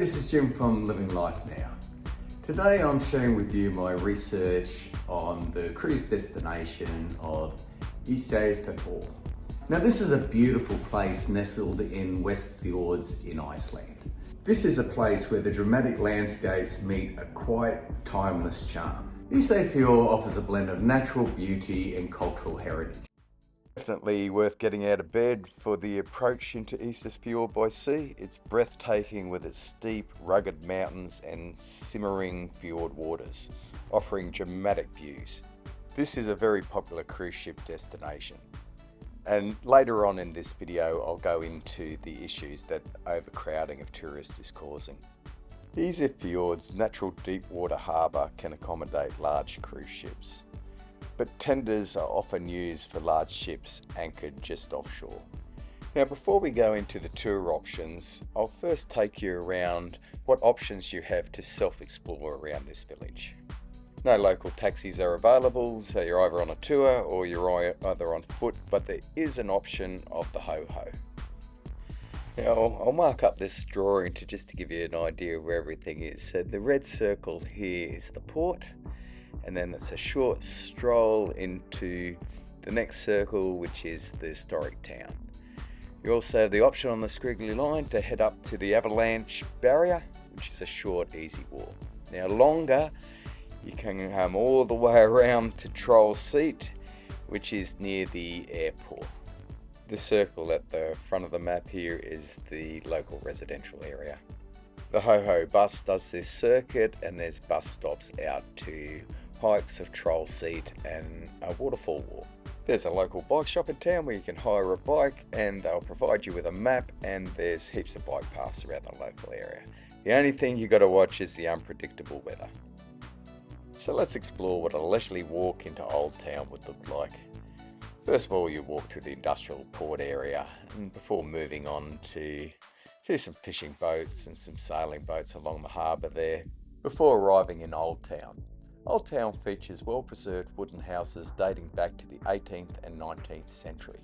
this is Jim from Living Life Now. Today I'm sharing with you my research on the cruise destination of Isafjordur. Now this is a beautiful place nestled in West Fjords in Iceland. This is a place where the dramatic landscapes meet a quiet, timeless charm. Isafjordur offers a blend of natural beauty and cultural heritage. Definitely worth getting out of bed for the approach into Isafjordur by sea. It's breathtaking with its steep, rugged mountains and simmering fjord waters, offering dramatic views. This is a very popular cruise ship destination. And later on in this video, I'll go into the issues that overcrowding of tourists is causing. Isafjord's natural deep water harbour can accommodate large cruise ships, but tenders are often used for large ships anchored just offshore. Now before we go into the tour options, I'll first take you around what options you have to self-explore around this village. No local taxis are available, so you're either on a tour or you're either on foot, but there is an option of the ho-ho. Now I'll mark up this drawing just to give you an idea of where everything is. So the red circle here is the port, and then it's a short stroll into the next circle, which is the historic town. You also have the option on the squiggly line to head up to the avalanche barrier, which is a short, easy walk. Now longer, you can come all the way around to Troll Seat, which is near the airport. The circle at the front of the map here is the local residential area. The Ho-Ho bus does this circuit, and there's bus stops out to hikes of Troll Seat and a waterfall walk. There's a local bike shop in town where you can hire a bike, and they'll provide you with a map, and there's heaps of bike paths around the local area. The only thing you got to watch is the unpredictable weather. So let's explore what a leisurely walk into Old Town would look like. First of all, you walk through the industrial port area, and before moving on to some fishing boats and some sailing boats along the harbour there, before arriving in Old Town. Old Town features well-preserved wooden houses dating back to the 18th and 19th century.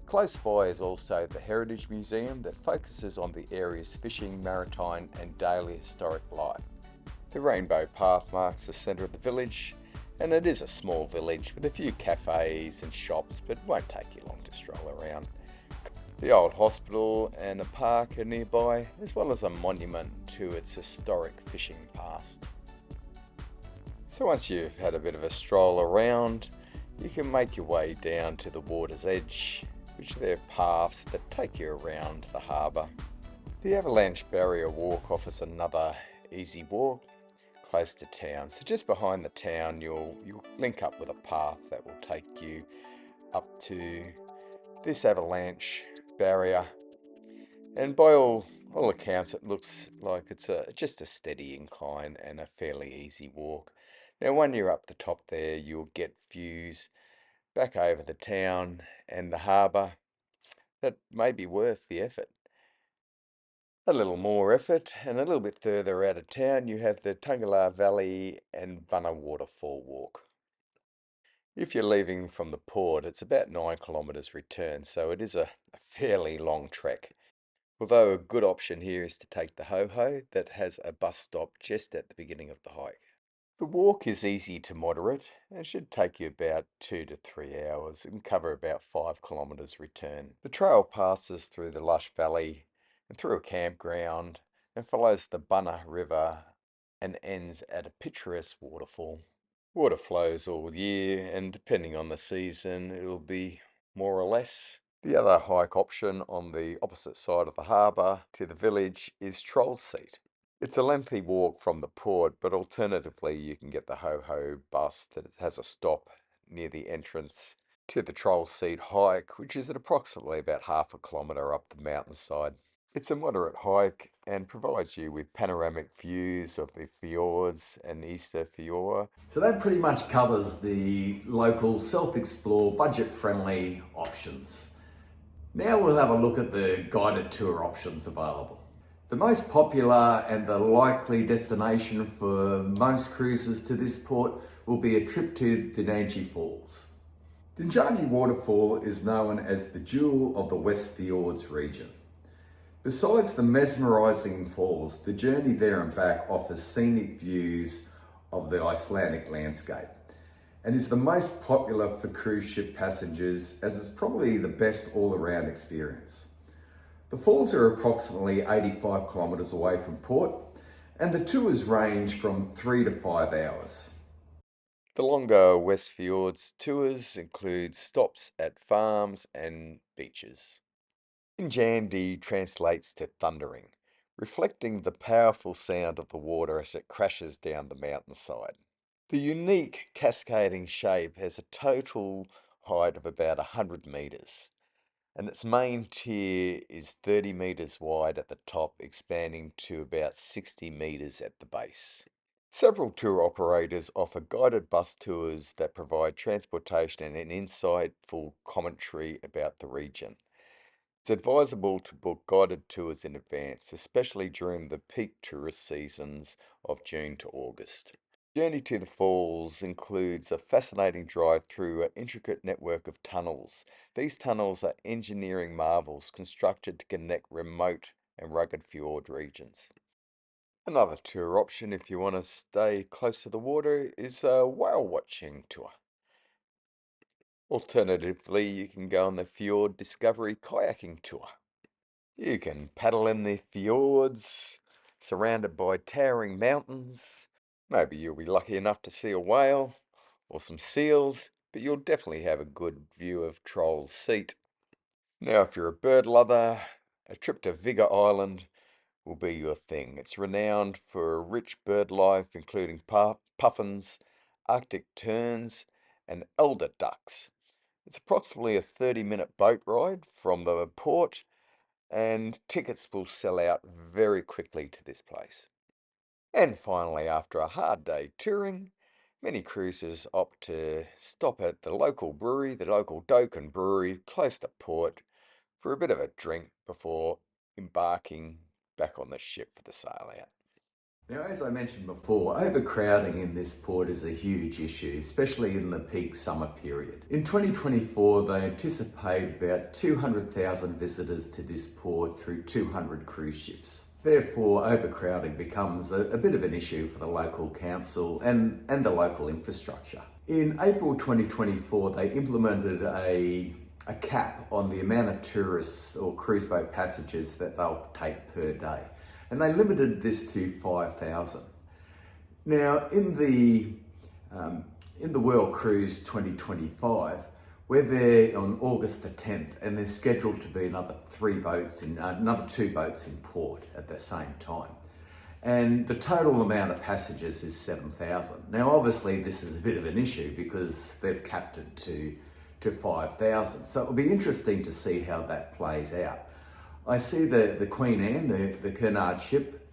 Close by is also the Heritage Museum that focuses on the area's fishing, maritime and daily historic life. The Rainbow Path marks the centre of the village, and it is a small village with a few cafes and shops, but it won't take you long to stroll around. The old hospital and a park are nearby, as well as a monument to its historic fishing past. So once you've had a bit of a stroll around, you can make your way down to the water's edge, which there are paths that take you around the harbour. The Avalanche Barrier Walk offers another easy walk close to town. So just behind the town, you'll link up with a path that will take you up to this avalanche barrier. And by all accounts, it looks like it's just a steady incline and a fairly easy walk. Now, when you're up the top there, you'll get views back over the town and the harbour that may be worth the effort. A little more effort, and a little bit further out of town, you have the Tungala Valley and Bunna Waterfall Walk. If you're leaving from the port, it's about 9 kilometres return, so it is a fairly long trek. Although a good option here is to take the Ho-Ho that has a bus stop just at the beginning of the hike. The walk is easy to moderate and should take you about 2 to 3 hours and cover about 5 kilometres return. The trail passes through the lush valley and through a campground and follows the Bunna River and ends at a picturesque waterfall. Water flows all year, and depending on the season, it'll be more or less. The other hike option on the opposite side of the harbour to the village is Troll Seat. It's a lengthy walk from the port, but alternatively you can get the Ho-Ho bus that has a stop near the entrance to the Troll Seat hike, which is at approximately about half a kilometre up the mountainside. It's a moderate hike and provides you with panoramic views of the fjords and Isafjordur. So that pretty much covers the local self-explore, budget-friendly options. Now we'll have a look at the guided tour options available. The most popular and the likely destination for most cruisers to this port will be a trip to Dinanji Falls. Dinanji Waterfall is known as the jewel of the West Fjords region. Besides the mesmerising falls, the journey there and back offers scenic views of the Icelandic landscape and is the most popular for cruise ship passengers as it's probably the best all-around experience. The falls are approximately 85 kilometres away from port and the tours range from 3 to 5 hours. The longer West Fjords tours include stops at farms and beaches. Injandi translates to thundering, reflecting the powerful sound of the water as it crashes down the mountainside. The unique cascading shape has a total height of about 100 metres, and its main tier is 30 metres wide at the top, expanding to about 60 metres at the base. Several tour operators offer guided bus tours that provide transportation and an insightful commentary about the region. It's advisable to book guided tours in advance, especially during the peak tourist seasons of June to August. Journey to the Falls includes a fascinating drive through an intricate network of tunnels. These tunnels are engineering marvels constructed to connect remote and rugged fjord regions. Another tour option, if you want to stay close to the water, is a whale watching tour. Alternatively, you can go on the Fjord Discovery kayaking tour. You can paddle in the fjords, surrounded by towering mountains. Maybe you'll be lucky enough to see a whale or some seals, but you'll definitely have a good view of Troll's Seat. Now, if you're a bird lover, a trip to Vigor Island will be your thing. It's renowned for rich bird life, including puffins, Arctic terns, and eider ducks. It's approximately a 30-minute boat ride from the port, and tickets will sell out very quickly to this place. And finally, after a hard day touring, many cruisers opt to stop at the local brewery, the local Doken Brewery, close to port, for a bit of a drink before embarking back on the ship for the sail out. Now, as I mentioned before, overcrowding in this port is a huge issue, especially in the peak summer period. In 2024, they anticipate about 200,000 visitors to this port through 200 cruise ships. Therefore, overcrowding becomes a bit of an issue for the local council and the local infrastructure. In April 2024, they implemented a cap on the amount of tourists or cruise boat passengers that they'll take per day. And they limited this to 5,000. Now, in the World Cruise 2025, we're there on August the 10th, and there's scheduled to be another two boats in port at the same time. And the total amount of passengers is 7,000. Now, obviously, this is a bit of an issue because they've capped it to 5,000. So it'll be interesting to see how that plays out. I see the Queen Anne, the Cunard ship,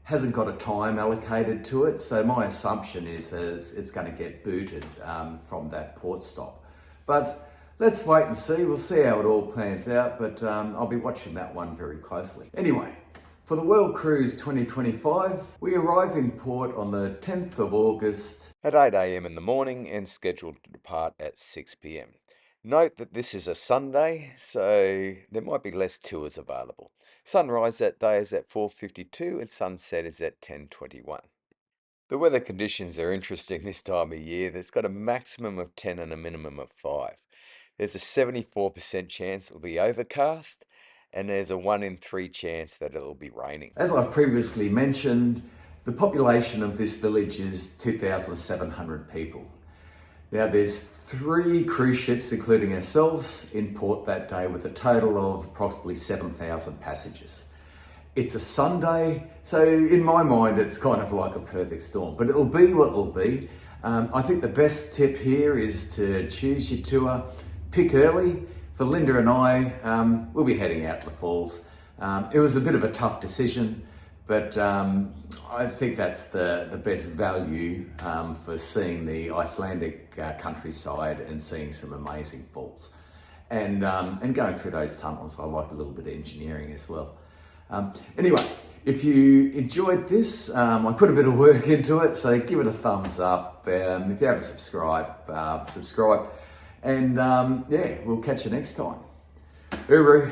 hasn't got a time allocated to it, so my assumption is it's going to get booted from that port stop. But let's wait and see. We'll see how it all plans out, but I'll be watching that one very closely. Anyway, for the World Cruise 2025, we arrive in port on the 10th of August at 8 a.m. in the morning and scheduled to depart at 6 p.m. Note that this is a Sunday, so there might be less tours available. Sunrise that day is at 4:52 and sunset is at 10:21. The weather conditions are interesting this time of year. There's got a maximum of 10 and a minimum of 5. There's a 74% chance it'll be overcast, and there's a 1 in 3 chance that it'll be raining. As I've previously mentioned, the population of this village is 2,700 people. Now, there's 3 cruise ships, including ourselves, in port that day with a total of approximately 7,000 passengers. It's a Sunday, so in my mind, it's kind of like a perfect storm, but it'll be what it'll be. I think the best tip here is to choose your tour, pick early. For Linda and I, we'll be heading out to the falls. It was a bit of a tough decision, but I think that's the best value for seeing the Icelandic countryside and seeing some amazing falls. And going through those tunnels, I like a little bit of engineering as well. Anyway, if you enjoyed this, I put a bit of work into it, so give it a thumbs up. If you haven't subscribed, subscribe. And yeah, we'll catch you next time. Uru.